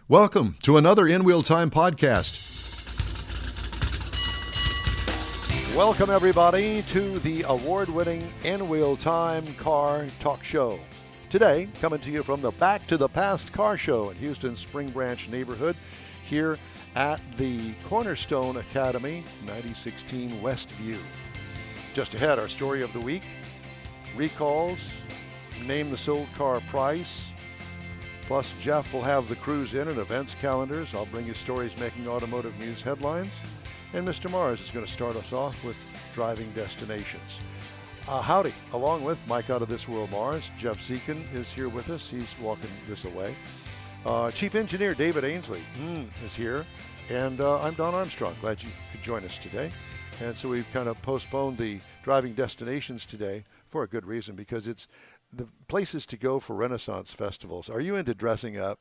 Welcome to another In Wheel Time podcast. Welcome, everybody, to the award-winning In Wheel Time car talk show. Today, coming to you from the Back to the Past car show in Houston's Spring Branch neighborhood here at the Cornerstone Academy, 9016 Westview. Just ahead, our story of the week, recalls, name the sold car price, plus Jeff will have the cruise in and events calendars. I'll bring you stories making automotive news headlines. And Mr. Mars is going to start us off with driving destinations. Howdy, along with Mike Out of This World Mars, Jeff Zekin is here with us. He's walking this away. Chief Engineer David Ainsley is here. And I'm Don Armstrong. Glad you could join us today. And so we've kind of postponed the driving destinations today for a good reason, because it's the places to go for Renaissance festivals. Are you into dressing up?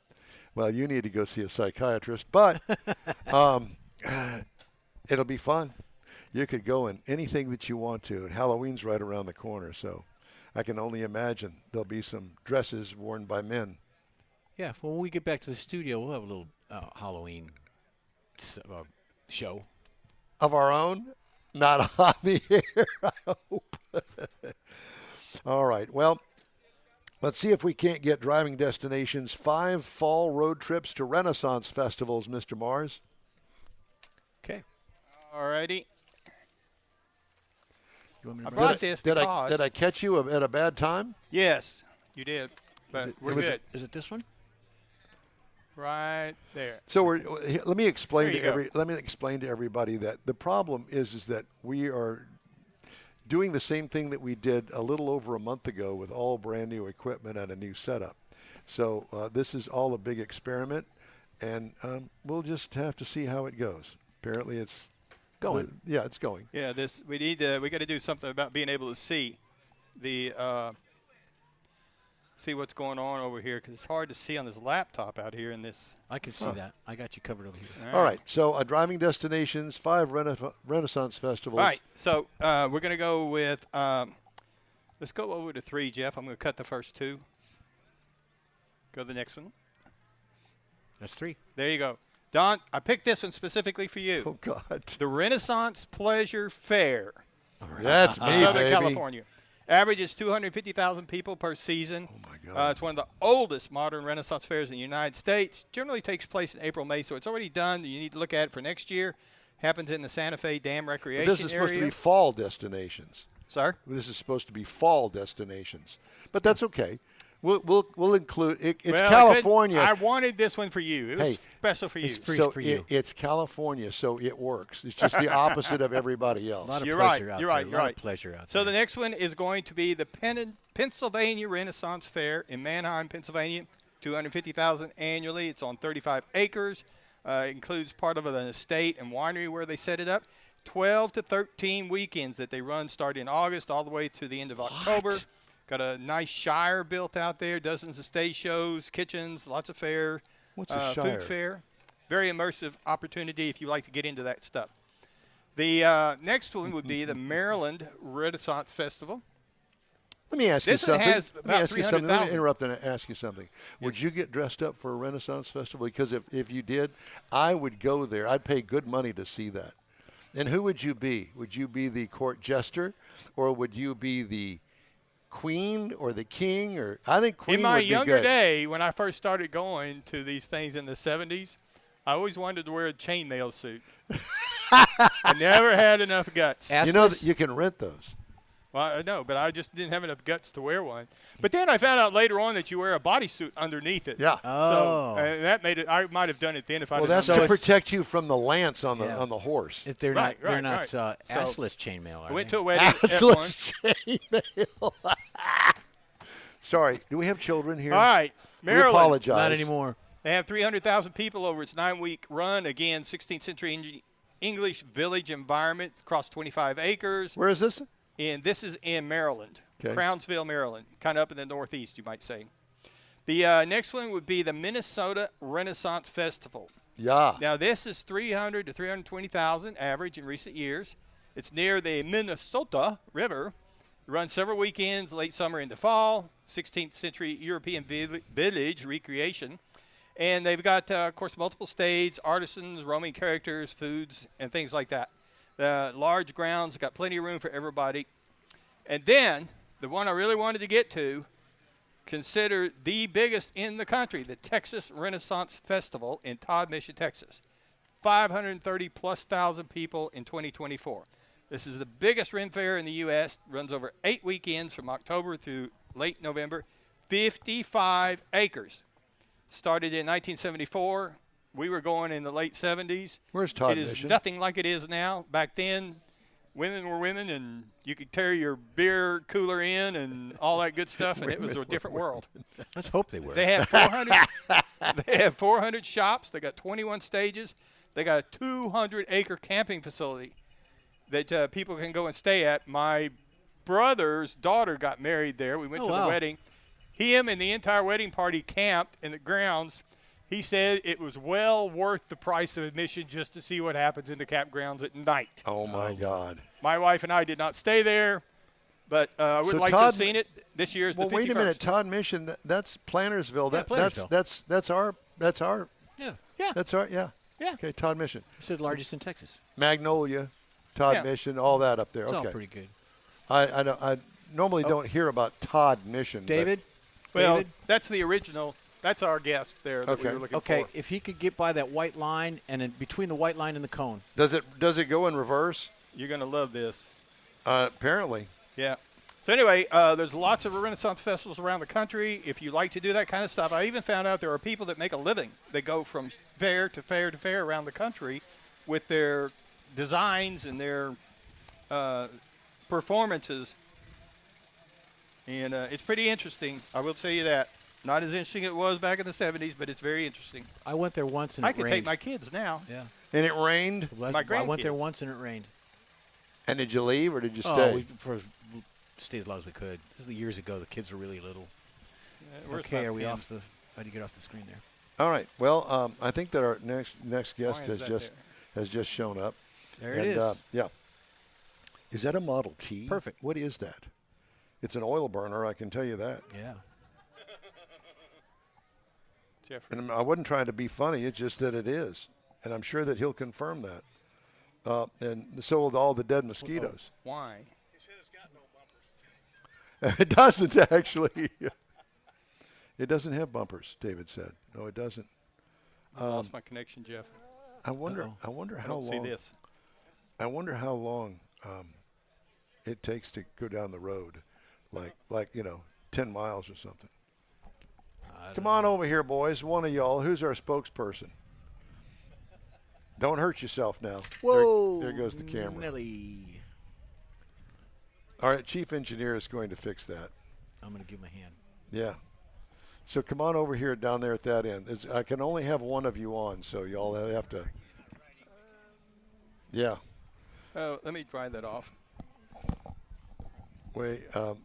Well, you need to go see a psychiatrist, but it'll be fun. You could go in anything that you want to, and Halloween's right around the corner, so I can only imagine there'll be some dresses worn by men. Yeah, well, when we get back to the studio, we'll have a little Halloween show. Of our own? Not on the air, I hope. All right, well, let's see if we can't get driving destinations 5 fall road trips to Renaissance festivals, Mr. Mars. Okay. All righty. I brought this because... Did I catch you at a bad time? Yes, you did, but we're good. Is it this one? Right there. So let me explain to everybody that the problem is that we are doing the same thing that we did a little over a month ago with all brand new equipment and a new setup. So this is all a big experiment, and we'll just have to see how it goes. Apparently, it's going. Yeah, it's going. Yeah, we got to do something about being able to see see what's going on over here, because it's hard to see on this laptop out here in this. I can see that. I got you covered over here. All right. So driving destinations, 5 Renaissance festivals. All right. So we're going to go with, let's go over to 3, Jeff. I'm going to cut the first 2. Go to the next one. That's 3. There you go. Don, I picked this one specifically for you. Oh, God. The Renaissance Pleasure Fair. All right. That's me, Southern baby. California. Average is 250,000 people per season. Oh, my God. It's one of the oldest modern Renaissance fairs in the United States. Generally takes place in April, May, so it's already done. You need to look at it for next year. Happens in the Santa Fe Dam Recreation Area. This is supposed to be fall destinations. Sir? This is supposed to be fall destinations. But that's okay. We'll include it. It's California. I wanted this one for you. It was special for you. It's free for you. It's California, so it works. It's just the opposite of everybody else. A lot of You're pleasure right. out You're there. right. A You're lot right. of pleasure out So there. the next one is going to be the Pennsylvania Renaissance Fair in Manheim, Pennsylvania. 250,000 annually. It's on 35 acres. It includes part of an estate and winery where they set it up. 12 to 13 weekends that they run, starting in August all the way to the end of October. Got a nice shire built out there, dozens of stage shows, kitchens, lots of fair. What's a shire? Food fair. Very immersive opportunity if you like to get into that stuff. The next one would be the Maryland Renaissance Festival. Let me ask you This one something. has about Let me 300,000. interrupt and ask you something. Would you get dressed up for a Renaissance festival? Because if you did, I would go there. I'd pay good money to see that. And who would you be? Would you be the court jester, or would you be the queen or the king? Or I think queen In my would be younger good. day, when I first started going to these things in the 70s, I always wanted to wear a chainmail suit. I never had enough guts. You know that you can rent those. Well, I know, but I just didn't have enough guts to wear one. But then I found out later on that you wear a bodysuit underneath it. Yeah. Oh. So that made it. I might have done it then if I. Well, didn't that's know. to protect you from the lance on the horse. If they're Right, not, they're right, not right. assless chainmail. Are I went they? to a wedding at one. Assless chainmail. Sorry, do we have children here? All right, We Maryland. apologize. Not anymore. They have 300,000 people over its 9-week run. Again, 16th century English village environment across 25 acres. Where is this? And this is in Maryland, Okay. Crownsville, Maryland, kind of up in the northeast, you might say. The next one would be the Minnesota Renaissance Festival. Yeah. Now, this is 300 to 320,000 average in recent years. It's near the Minnesota River. It runs several weekends, late summer into fall. 16th century European village recreation. And they've got, of course, multiple stage, artisans, roaming characters, foods, and things like that. The large grounds, got plenty of room for everybody. And then, the one I really wanted to get to, considered the biggest in the country, the Texas Renaissance Festival in Todd Mission, Texas. 530+ thousand people in 2024. This is the biggest Ren Fair in the U.S. Runs over 8 weekends from October through late November. 55 acres. Started in 1974. We were going in the late 70s. Where's Todd Mission? It is Mission? nothing like it is now. Back then, women were women, and you could carry your beer cooler in and all that good stuff, and it was a different world. Let's hope they were. They have 400. They have 400 shops. They got 21 stages. They got a 200-acre camping facility that people can go and stay at. My brother's daughter got married there. We went to the wedding. Him and the entire wedding party camped in the grounds. He said it was well worth the price of admission just to see what happens in the campgrounds at night. Oh, my God. My wife and I did not stay there, but I would like to have seen it. This year is the 51st. Well, wait a minute. Todd Mission, that's Plantersville. Plantersville. That's our. Yeah. Yeah. That's our, yeah. Yeah. Okay, Todd Mission. It's the largest in Texas. Magnolia, Todd Mission, all that up there. It's okay. all pretty good. I normally don't hear about Todd Mission. David? Well, David? that's the original. That's our guest there that we were looking for. Okay, if he could get by that white line and in between the white line and the cone. Does it go in reverse? You're going to love this. Apparently. Yeah. So anyway, there's lots of Renaissance festivals around the country. If you like to do that kind of stuff, I even found out there are people that make a living. They go from fair to fair to fair around the country with their designs and their performances. And it's pretty interesting. I will tell you that. Not as interesting as it was back in the 70s, but it's very interesting. I went there once and I it can rained. take my kids now. Yeah. And it rained? My grandkids. I went there once and it rained. And did you leave or did you Oh, stay? we stayed as long as we could. This was years ago. The kids were really little. We're Okay, about are we 10. off the? How do you get off the screen there? All right. Well, I think that our next guest Why is that has just shown up. There it is. Yeah. Is that a Model T? Perfect. What is that? It's an oil burner, I can tell you that. Yeah. Jeffrey. And I wasn't trying to be funny. It's just that it is. And I'm sure that he'll confirm that. And so will all the dead mosquitoes. Why? He said it's got no bumpers. It doesn't, actually. It doesn't have bumpers, David said. No, it doesn't. I lost my connection, Jeff. I wonder I how don't long. see this. I wonder how long it takes to go down the road, like 10 miles or something. Come on over here, boys. One of y'all. Who's our spokesperson? Don't hurt yourself now. Whoa. There goes the camera. Nelly. All right, chief engineer is going to fix that. I'm going to give him a hand. Yeah. So come on over here down there at that end. I can only have one of you on, so y'all have to. Yeah. Oh, let me dry that off.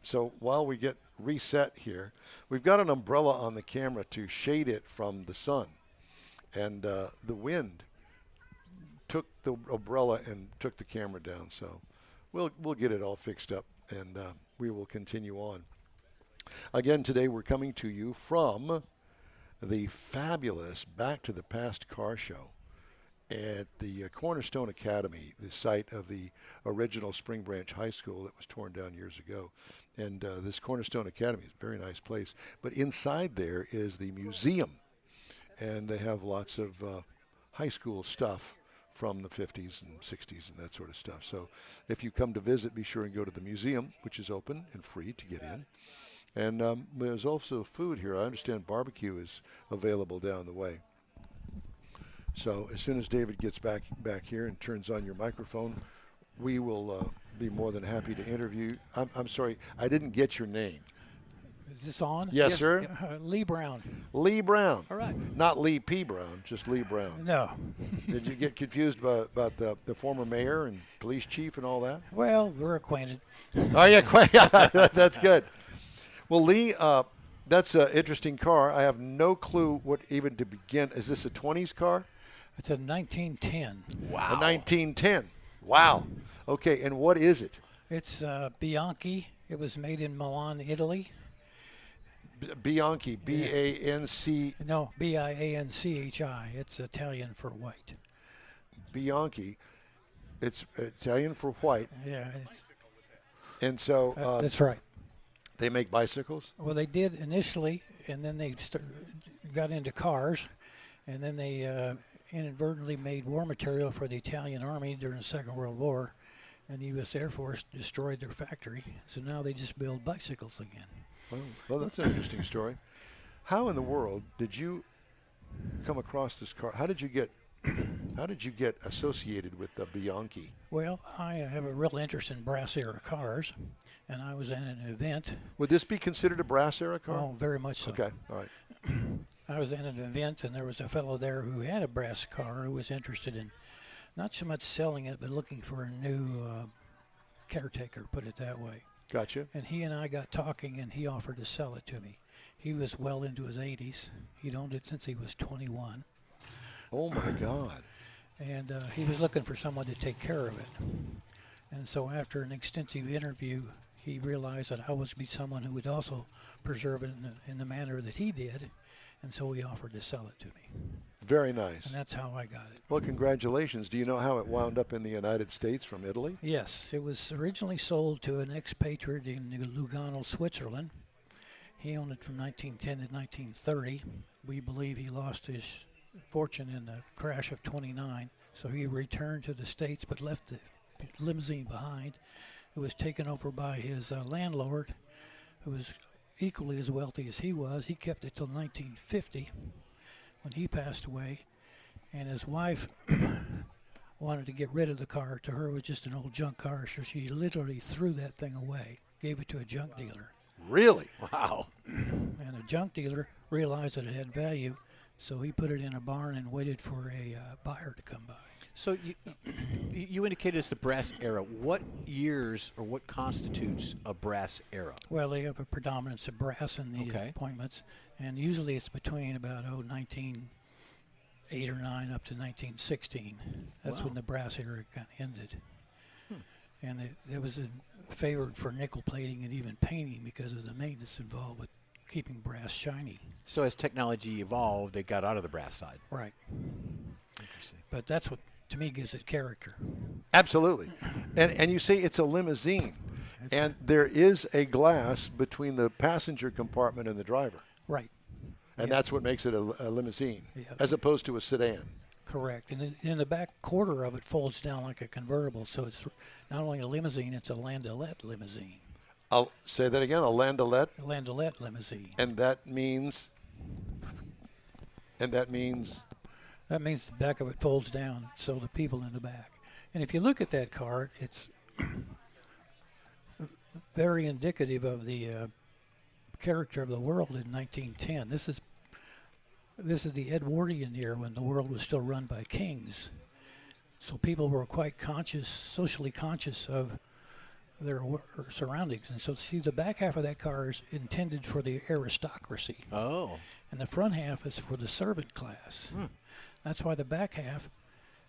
So while we get reset here, we've got an umbrella on the camera to shade it from the sun. And the wind took the umbrella and took the camera down. So we'll get it all fixed up, and we will continue on. Again, today we're coming to you from the fabulous Back to the Past car show at the Cornerstone Academy, the site of the original Spring Branch High School that was torn down years ago. And this Cornerstone Academy is a very nice place. But inside there is the museum, and they have lots of high school stuff from the 50s and 60s and that sort of stuff. So if you come to visit, be sure and go to the museum, which is open and free to get in. And there's also food here. I understand barbecue is available down the way. So as soon as David gets back here and turns on your microphone, we will be more than happy to interview. I'm sorry, I didn't get your name. Is this on? Yes, sir. Lee Brown. Lee Brown. All right. Not Lee P. Brown, just Lee Brown. No. Did you get confused about the former mayor and police chief and all that? Well, we're acquainted. Oh, yeah, that's good. Well, Lee, that's an interesting car. I have no clue what even to begin. Is this a 20s car? It's a 1910. Wow. A 1910. Wow. Okay, and what is it? It's Bianchi. It was made in Milan, Italy. Bianchi, B-A-N-C. No, Bianchi. It's Italian for white. Bianchi. It's Italian for white. Yeah, And so that's right. they make bicycles? Well, they did initially, and then they got into cars, and then they inadvertently made war material for the Italian Army during the Second World War, and the U.S. Air Force destroyed their factory. So now they just build bicycles again. Well, that's an interesting story. How in the world did you come across this car? How did you get associated with the Bianchi? Well, I have a real interest in brass era cars, and I was at an event. Would this be considered a brass era car? Oh, very much so. Okay, all right. I was at an event, and there was a fellow there who had a brass car who was interested in not so much selling it, but looking for a new caretaker, put it that way. Gotcha. And he and I got talking, and he offered to sell it to me. He was well into his 80s. He'd owned it since he was 21. Oh, my God. And he was looking for someone to take care of it. And so after an extensive interview, he realized that I was be someone who would also preserve it in the manner that he did. And so he offered to sell it to me. Very nice. And that's how I got it. Well, congratulations. Do you know how it wound up in the United States from Italy? Yes, it was originally sold to an expatriate in Lugano, Switzerland. He owned it from 1910 to 1930. We believe he lost his fortune in the crash of 29, so he returned to the States but left the limousine behind. It was taken over by his landlord, who was equally as wealthy as he was. He kept it till 1950 when he passed away, and his wife wanted to get rid of the car. To her, it was just an old junk car, so she literally threw that thing away, gave it to a junk dealer. Really? Wow. And a junk dealer realized that it had value, so he put it in a barn and waited for a buyer to come by. So you indicated it's the brass era. What years or what constitutes a brass era? Well, they have a predominance of brass in the appointments, and usually it's between about 1908 or 9 up to 1916. That's when the brass era kind of ended. And it was favored for nickel plating and even painting because of the maintenance involved with keeping brass shiny. So as technology evolved, they got out of the brass side. Right. Interesting. But that's what, to me, gives it character. Absolutely. And you say it's a limousine. And there is a glass between the passenger compartment and the driver. Right. And that's what makes it a limousine, Yeah. as opposed to a sedan. Correct. And in the back quarter of it folds down like a convertible, so it's not only a limousine, it's a landaulet limousine. I'll say that again, a landaulet. A landaulet limousine. And that means? That means the back of it folds down, so the people in the back. And if you look at that car, it's very indicative of the character of the world in 1910. This is the Edwardian year when the world was still run by kings. So people were quite conscious, socially conscious of their surroundings. And so see, the back half of that car is intended for the aristocracy. Oh. And the front half is for the servant class. That's why the back half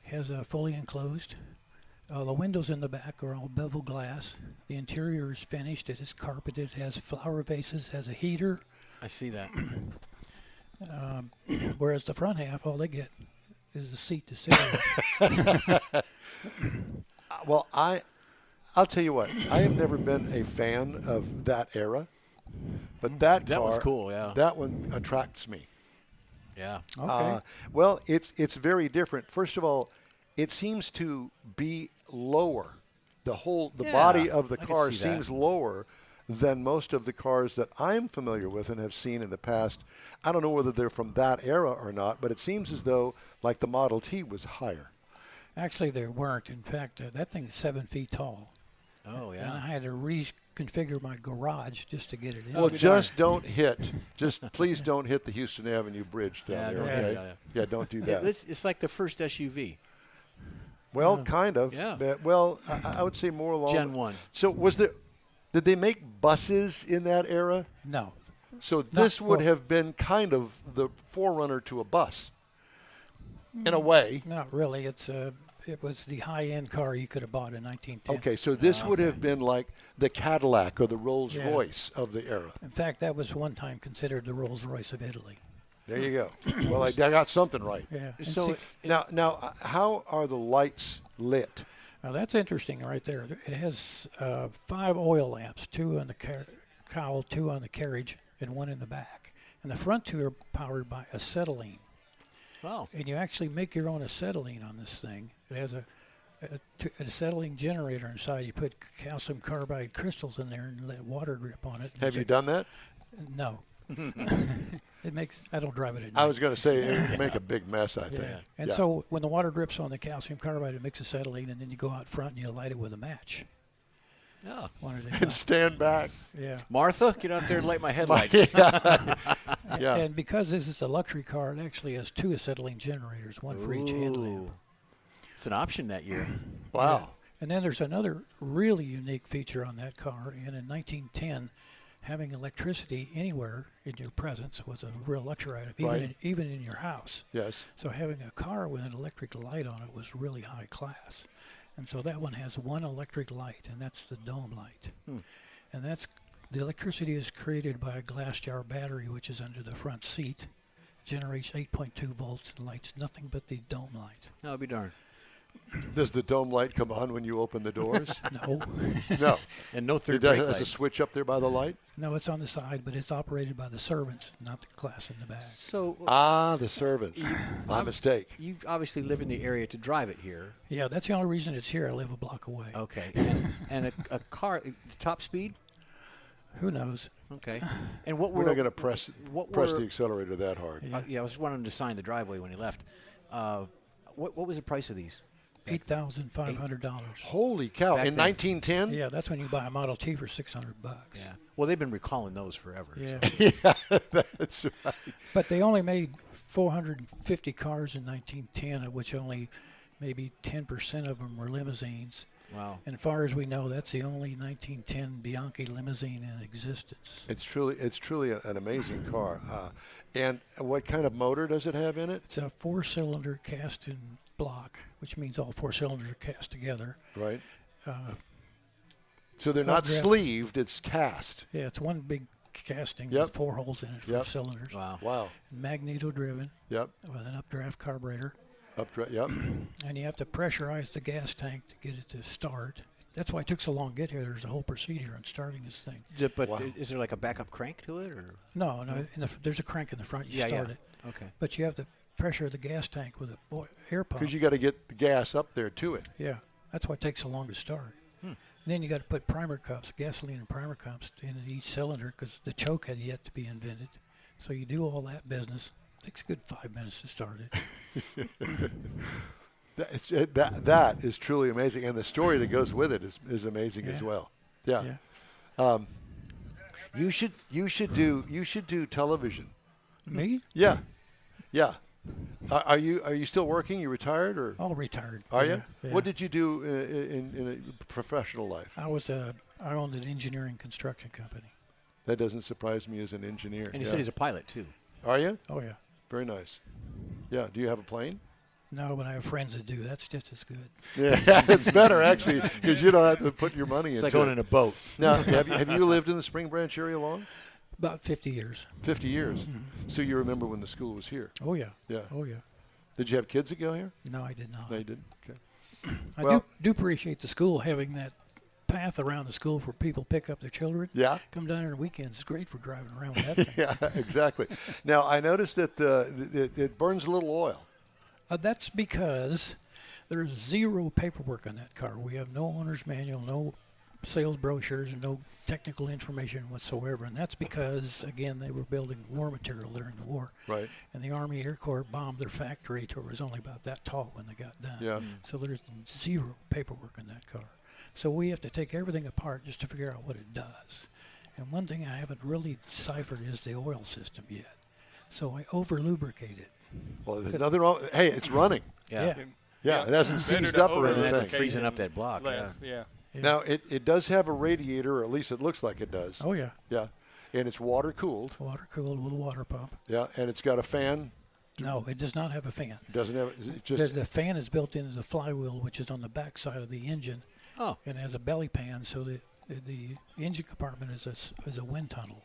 has a fully enclosed. The windows in the back are all bevel glass. The interior is finished. It is carpeted. It has flower vases, has a heater. I see that. Whereas the front half, all they get is a seat to sit in. Well, I'll tell you what. I have never been a fan of that era, but that car, was cool. Yeah. That one attracts me. Yeah. Okay. Well, it's very different. First of all, it seems to be lower. The body of the I can car see that. seems lower than most of the cars that I'm familiar with and have seen in the past. I don't know whether they're from that era or not, but it seems as though like the Model T was higher. Actually, they weren't. In fact, that thing is 7 feet tall. Oh, yeah. And I had to reconfigure my garage just to get it in. Well, just please don't hit the Houston Avenue Bridge down there. Okay? Yeah, don't do that. It's like the first SUV. Well, kind of. Yeah. But, well, I would say more along. Gen 1. So did they make buses in that era? No. So this would have been kind of the forerunner to a bus, in a way. Not really. It's it was the high-end car you could have bought in 1910. Okay, so this would have been like the Cadillac or the Rolls Royce of the era. In fact, that was one time considered the Rolls Royce of Italy. There you go. Well, I got something right. Yeah. And So Now, how are the lights lit? now that's interesting right there. It has 5 oil lamps, 2 on the cowl, 2 on the carriage, and 1 in the back. And the front 2 are powered by acetylene. wow. And you actually make your own acetylene on this thing. It has an acetylene generator inside. You put calcium carbide crystals in there and let water drip on it. Have you done that? No. I don't drive it at night. I was going to say it would make a big mess, I think. And so when the water drips on the calcium carbide, it makes acetylene, and then you go out front and you light it with a match. Yeah. And stand back. Yeah. Martha, get out there and light my headlights. Yeah. And because this is a luxury car, it actually has 2 acetylene generators, 1 for each headlamp. It's an option that year. Wow. And then there's another really unique feature on that car. And in 1910, having electricity anywhere in your presence was a real luxury item, even in your house. Yes. So having a car with an electric light on it was really high class. And so that one has 1 electric light, and that's the dome light. And the electricity is created by a glass jar battery, which is under the front seat, generates 8.2 volts and lights nothing but the dome light. I'll be darned. Does the dome light come on when you open the doors? No. No. And no third It does. brake Has a light. switch up there by the light? No, it's on the side, but it's operated by the servants, not the class in the back. So The servants. My mistake. you obviously live in the area to drive it here. Yeah, that's the only reason it's here. I live a block away. Okay. And a car, top speed? Who knows? Okay. And what We're were not going to press were- the accelerator that hard. I was wanting to sign the driveway when he left. What was the price of these? $8,500. Holy cow. Back In then. 1910? Yeah, that's when you buy a Model T for $600. Yeah. Well, they've been recalling those forever. Yeah. So. That's right. But they only made 450 cars in 1910, of which only maybe 10% of them were limousines. Wow. And as far as we know, that's the only 1910 Bianchi limousine in existence. It's truly an amazing car. And what kind of motor does it have in it? It's a 4-cylinder cast in block, which means all 4 cylinders are cast together. Right. So they're not sleeved, it's cast. Yeah, it's one big casting Yep. with 4 holes in it for cylinders. Wow. Wow. Magneto-driven Yep. with an updraft carburetor. Yep. And you have to pressurize the gas tank to get it to start. That's why it took so long to get here. There's a whole procedure on starting this thing. But Wow. is there like a backup crank to it, or? No, there's a crank in the front. You start it. Okay. But you have to pressure the gas tank with a air pump. Because you got to get the gas up there to it. Yeah, that's why it takes so long to start. And then you got to put primer cups, gasoline and primer cups in each cylinder because the choke had yet to be invented. So you do all that business. It takes a good 5 minutes to start it. That is truly amazing, and the story that goes with it is amazing as well. Yeah. You should do television. Me? Yeah. Are you still working? You retired or? All retired. Are you? Yeah. What did you do in a professional life? I owned an engineering construction company. That doesn't surprise me as an engineer. And he said he's a pilot too. Are you? Oh yeah. Very nice. Yeah. Do you have a plane? No, but I have friends that do. That's just as good. Yeah, it's better actually because you don't have to put your money It's into like going it. in a boat. Now, have you lived in the Spring Branch area long? About 50 years. 50 years. So you remember when the school was here? Oh yeah. Yeah. Oh yeah. Did you have kids that go here? No, I did not. No, you didn't. Okay. I do appreciate the school having that path around the school where people pick up their children. Yeah. Come down here on weekends. It's great for driving around with that thing. Yeah, exactly. Now I noticed that it burns a little oil. That's because there's 0 paperwork on that car. We have no owner's manual, no sales brochures, and no technical information whatsoever. And that's because, again, they were building war material during the war. Right. And the Army Air Corps bombed their factory to it was only about that tall when they got done. Yeah. So there's 0 paperwork on that car. So we have to take everything apart just to figure out what it does. And one thing I haven't really deciphered is the oil system yet. So I over-lubricate it. Well, there's nothing wrong. Hey, it's running. Yeah. Yeah, it hasn't Better seized to up or And then anything. freezing up that block. Less, yeah. Now it does have a radiator, or at least it looks like it does. Oh, yeah. Yeah, and it's water cooled. Water cooled with a water pump. Yeah, and it's got a fan No, it does not have a fan. It doesn't have. It just The fan is built into the flywheel, which is on the back side of the engine. Oh. And has a belly pan, so the engine compartment is a wind tunnel.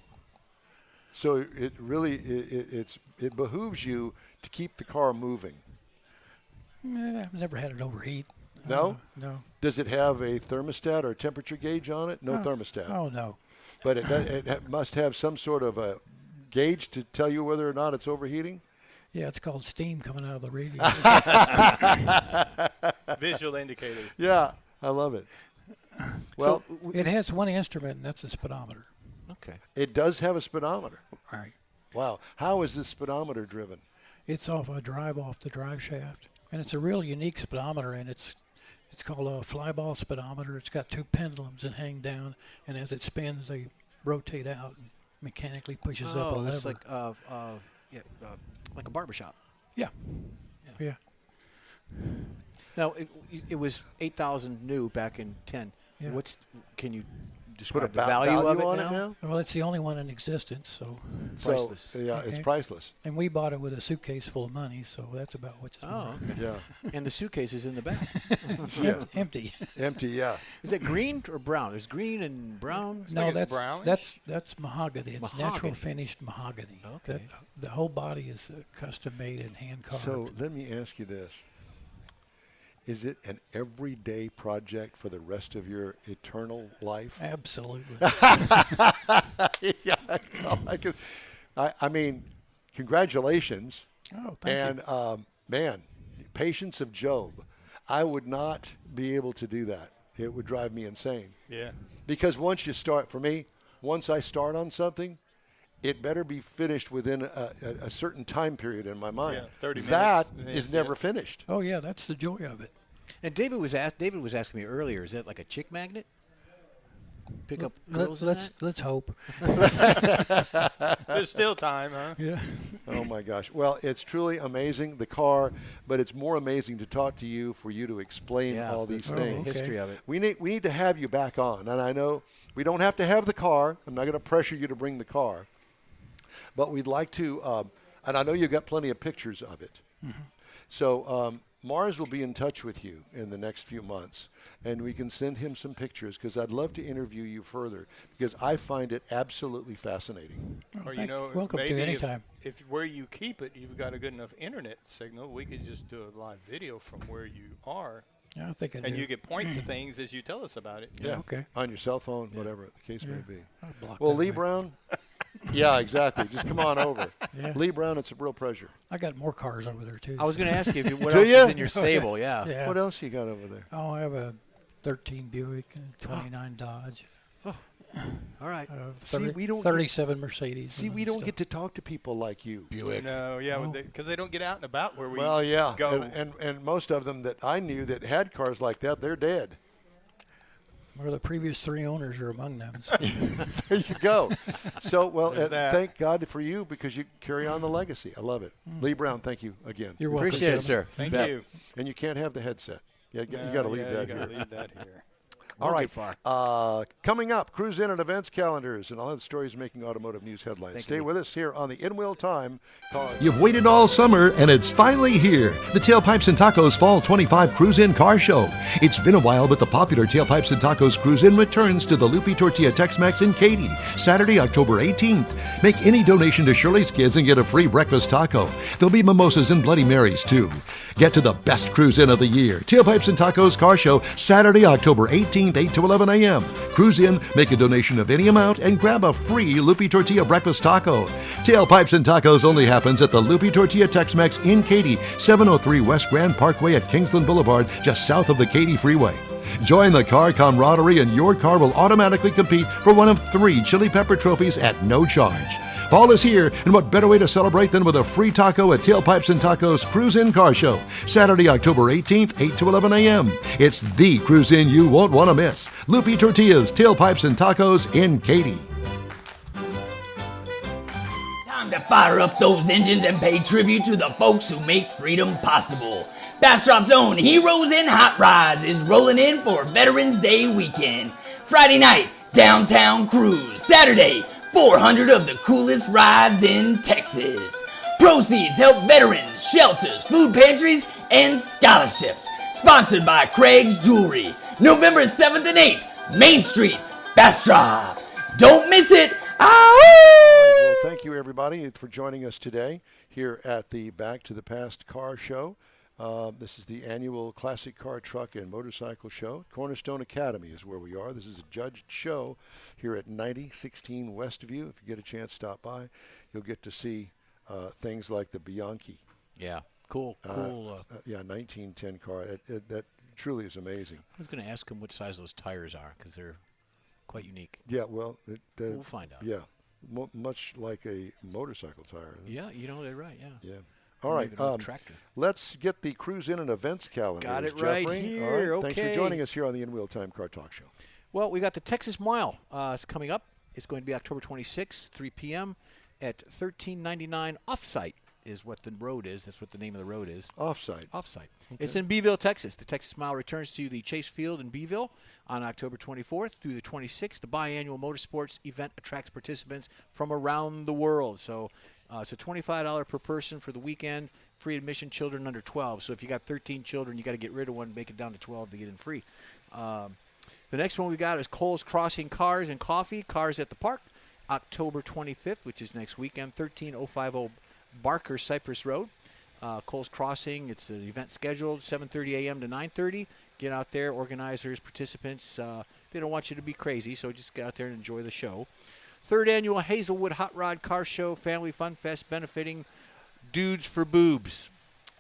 so it really it behooves you to keep the car moving. I've never had it overheat. No? No. Does it have a thermostat or a temperature gauge on it? No thermostat. Oh, no. But it must have some sort of a gauge to tell you whether or not it's overheating? Yeah, it's called steam coming out of the radiator. Visual indicator. Yeah, I love it. Well, It has one instrument, and that's a speedometer. Okay. it does have a speedometer. All right. Wow. How is this speedometer driven? It's off the drive shaft, and it's a real unique speedometer, and it's called a flyball speedometer. It's got two pendulums that hang down, and as it spins, they rotate out and mechanically pushes up a lever. It's like like a barbershop. Yeah. Yeah. Now, it was 8,000 new back in 10. Yeah. Can you Put describe a the value of it on now? it now? Well, it's the only one in existence, so. Priceless. So, yeah, it's Okay. priceless. And we bought it with a suitcase full of money, so that's about what's Oh, worth. okay. Yeah. And the suitcase is in the back. Yeah. Empty. Empty, yeah. Is it green or brown? There's green and brown. No, like it's that's brownish? that's mahogany. It's Mahogany. natural finished mahogany. Okay. The whole body is custom made and hand carved. So let me ask you this. Is it an everyday project for the rest of your eternal life? Absolutely. Yeah, that's all I can. I mean, congratulations. Oh, thank And man, patience of Job. I would not be able to do that. It would drive me insane. Yeah. Because once I start on something, it better be finished within a certain time period in my mind. Yeah, 30 minutes, That and is that's never it. finished. Oh yeah, that's the joy of it. And David was asking me earlier, is that like a chick magnet? Pick up girls in that? Let's hope. There's still time, huh? Yeah. Oh my gosh. Well, it's truly amazing, the car, but it's more amazing to talk to you, for you to explain all these the things. okay. history of it. We need to have you back on. And I know we don't have to have the car. I'm not going to pressure you to bring the car. But we'd like to, and I know you've got plenty of pictures of it. Mm-hmm. So Mars will be in touch with you in the next few months, and we can send him some pictures, because I'd love to interview you further, because I find it absolutely fascinating. Or welcome maybe to any time. if where you keep it, you've got a good enough internet signal, we could just do a live video from where you are, I think I do. and you could point to things as you tell us about it. Yeah. Okay. On your cell phone, whatever the case may be. I'll block Well, that Lee way. Brown. Yeah, exactly. Just come on over. Yeah. Lee Brown, it's a real pleasure. I got more cars over there too. I was so- going to ask you what Do else ya? is in your stable. Yeah. Yeah. What else you got over there? Oh, I have a 13 Buick and 29 Dodge, All right. 37 Mercedes. See, and we don't stuff. get to talk to people like you. No, yeah, Oh. because they don't get out and about where we Well, yeah, go. and most of them that I knew that had cars like that, they're dead. Well, the previous three owners are among them. So. There you go. So, well, There's that. thank God for you, because you carry on the legacy. I love it. Lee Brown, thank you again. You're welcome. Appreciate it, gentlemen. sir. Thank Bet. you. And you can't have the headset. Yeah, you No, got to leave yeah, that you here. gotta leave that here. All Won't right. get far. Coming up, Cruise In and events calendars, and I'll have stories making automotive news headlines. Thank Stay you. with us here on the In Wheel Time car. You've waited all summer, and it's finally here. The Tailpipes and Tacos Fall 25 Cruise In Car Show. It's been a while, but the popular Tailpipes and Tacos Cruise In returns to the Loopy Tortilla Tex-Mex in Katy, Saturday, October 18th. Make any donation to Shirley's Kids and get a free breakfast taco. There'll be mimosas and Bloody Marys, too. Get to the best Cruise In of the year. Tailpipes and Tacos Car Show, Saturday, October 18th, 8 to 11 a.m. Cruise in, make a donation of any amount, and grab a free Loopy Tortilla breakfast taco. Tailpipes and Tacos only happens at the Loopy Tortilla Tex-Mex in Katy, 703 West Grand Parkway at Kingsland Boulevard, just south of the Katy Freeway. Join the car camaraderie, and your car will automatically compete for one of 3 Chili Pepper trophies at no charge. Fall is here, and what better way to celebrate than with a free taco at Tailpipes and Tacos Cruise In Car Show, Saturday, October 18th, 8 to 11 a.m. It's the Cruise In you won't want to miss. Loopy Tortillas, Tailpipes and Tacos in Katy. Time to fire up those engines and pay tribute to the folks who make freedom possible. Bastrop's own Heroes in Hot Rods is rolling in for Veterans Day weekend. Friday night, downtown cruise. Saturday, 400 of the coolest rides in Texas. Proceeds help veterans, shelters, food pantries, and scholarships. Sponsored by Craig's Jewelry. November 7th and 8th, Main Street, Bastrop. Don't miss it. All right, well, thank you, everybody, for joining us today here at the Back to the Past Car Show. This is the annual Classic Car, Truck, and Motorcycle Show. Cornerstone Academy is where we are. This is a judged show here at 9016 Westview. If you get a chance, stop by. You'll get to see things like the Bianchi. Yeah, cool. 1910 car. That truly is amazing. I was going to ask him what size those tires are because they're quite unique. Yeah, well, we'll find out. Yeah, much like a motorcycle tire. Yeah, they're right. Yeah. Yeah. All right, tractor. Let's get the Cruise In and Events calendar. Got it Jeffrey. right here. All right, Okay. Thanks for joining us here on the In Wheel Time Car Talk Show. Well, we got the Texas Mile. It's coming up. It's going to be October 26th, 3 p.m. at 1399 Offsite is what the road is. That's what the name of the road is. Offsite. Offsite. Okay. It's in Beeville, Texas. The Texas Mile returns to the Chase Field in Beeville on October 24th through the 26th. The biannual motorsports event attracts participants from around the world. So it's a $25 per person for the weekend. Free admission, children under 12. So if you got 13 children, you got to get rid of one, make it down to 12 to get in free. The next one we got is Cole's Crossing Cars and Coffee, Cars at the Park, October 25th, which is next weekend, 13050 Barker Cypress Road. Cole's Crossing, it's an event scheduled, 7:30 a.m. to 9:30. Get out there, organizers, participants. They don't want you to be crazy, so just get out there and enjoy the show. Third annual Hazelwood Hot Rod Car Show Family Fun Fest benefiting Dudes for Boobs.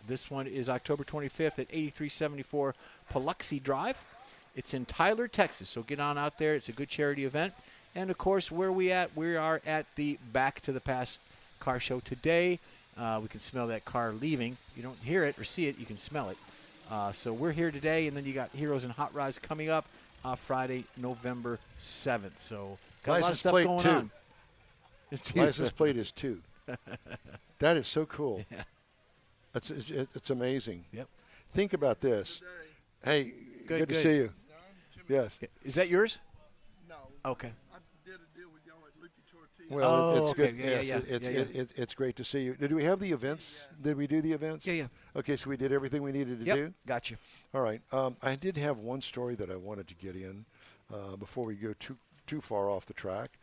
This one is October 25th at 8374 Paluxy Drive. It's in Tyler, Texas, so get on out there. It's a good charity event. And, of course, where we at? We are at the Back to the Past Car Show today. We can smell that car leaving. You don't hear it or see it. You can smell it. So we're here today, and then you got Heroes and Hot Rods coming up Friday, November 7th. So got a lot of stuff going on. License plate is 2. That is so cool. Yeah. It's amazing. Yep. Think about this. Hey, good to good. see you. Yes. Is that yours? No. Okay. I did a deal with y'all at Lucky Tortilla. Well, it's okay. good. Yeah. It's great to see you. Did we have the events? Did we do the events? Yeah. Okay, so we did everything we needed to do? Got you. All right. I did have one story that I wanted to get in before we go too far off the track.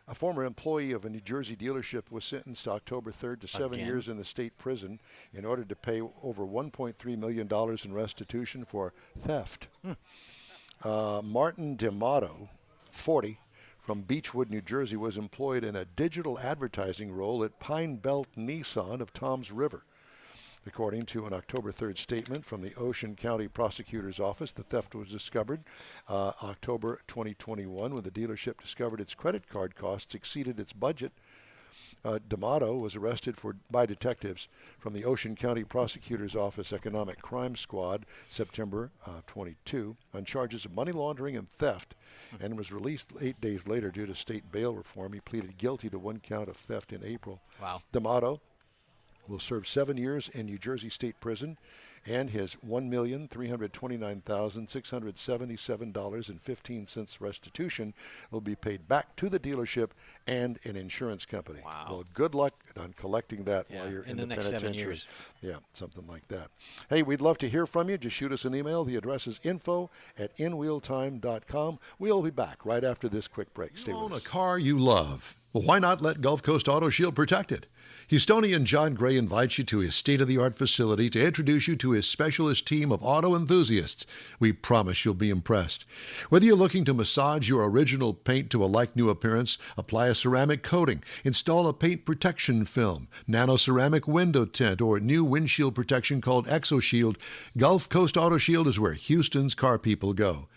A former employee of a New Jersey dealership was sentenced October 3rd to 7 years in the state prison in order to pay over $1.3 million in restitution for theft. Martin D'Amato, 40, from Beechwood, New Jersey, was employed in a digital advertising role at Pine Belt Nissan of Toms River. According to an October 3rd statement from the Ocean County Prosecutor's Office, the theft was discovered October 2021 when the dealership discovered its credit card costs exceeded its budget. D'Amato was arrested by detectives from the Ocean County Prosecutor's Office Economic Crime Squad September 22 on charges of money laundering and theft and was released 8 days later due to state bail reform. He pleaded guilty to one count of theft in April. Wow. D'Amato will serve 7 years in New Jersey State Prison, and his $1,329,677.15 restitution will be paid back to the dealership and an insurance company. Wow. Well, good luck on collecting that while you're in the next 7 penitentiary. years. Yeah, something like that. Hey, we'd love to hear from you. Just shoot us an email. The address is info@inwheeltime.com. We'll be back right after this quick break. Stay You with own a us. car you love. Well, why not let Gulf Coast Auto Shield protect it? Houstonian John Gray invites you to his state-of-the-art facility to introduce you to his specialist team of auto enthusiasts. We promise you'll be impressed. Whether you're looking to massage your original paint to a like-new appearance, apply a ceramic coating, install a paint protection film, nano-ceramic window tint, or new windshield protection called ExoShield, Gulf Coast Auto Shield is where Houston's car people go.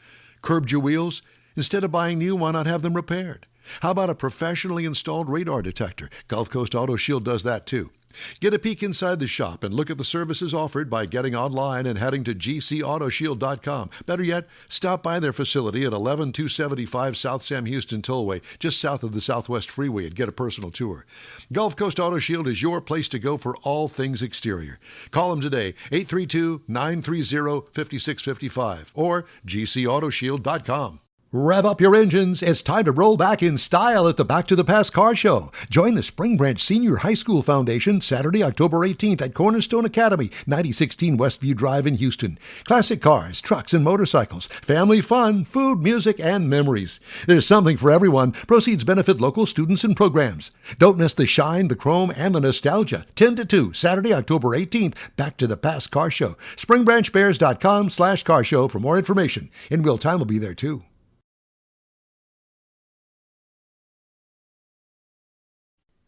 Curbed your wheels? Instead of buying new, why not have them repaired? How about a professionally installed radar detector? Gulf Coast Auto Shield does that too. Get a peek inside the shop and look at the services offered by getting online and heading to gcautoshield.com. Better yet, stop by their facility at 11275 South Sam Houston Tollway, just south of the Southwest Freeway, and get a personal tour. Gulf Coast Auto Shield is your place to go for all things exterior. Call them today, 832-930-5655 or gcautoshield.com. Rev up your engines. It's time to roll back in style at the Back to the Past Car Show. Join the Spring Branch Senior High School Foundation Saturday, October 18th at Cornerstone Academy, 9016 Westview Drive in Houston. Classic cars, trucks, and motorcycles. Family fun, food, music, and memories. There's something for everyone. Proceeds benefit local students and programs. Don't miss the shine, the chrome, and the nostalgia. 10 to 2, Saturday, October 18th, Back to the Past Car Show. SpringBranchBears.com/car show for more information. In real time will be there too.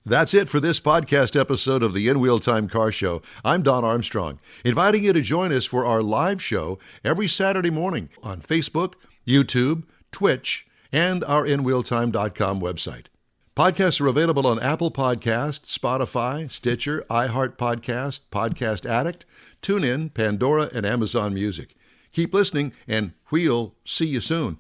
That's it for this podcast episode of the In Wheel Time Car Show. I'm Don Armstrong, inviting you to join us for our live show every Saturday morning on Facebook, YouTube, Twitch, and our InWheelTime.com website. Podcasts are available on Apple Podcasts, Spotify, Stitcher, iHeart Podcast, Podcast Addict, TuneIn, Pandora, and Amazon Music. Keep listening, and we'll see you soon.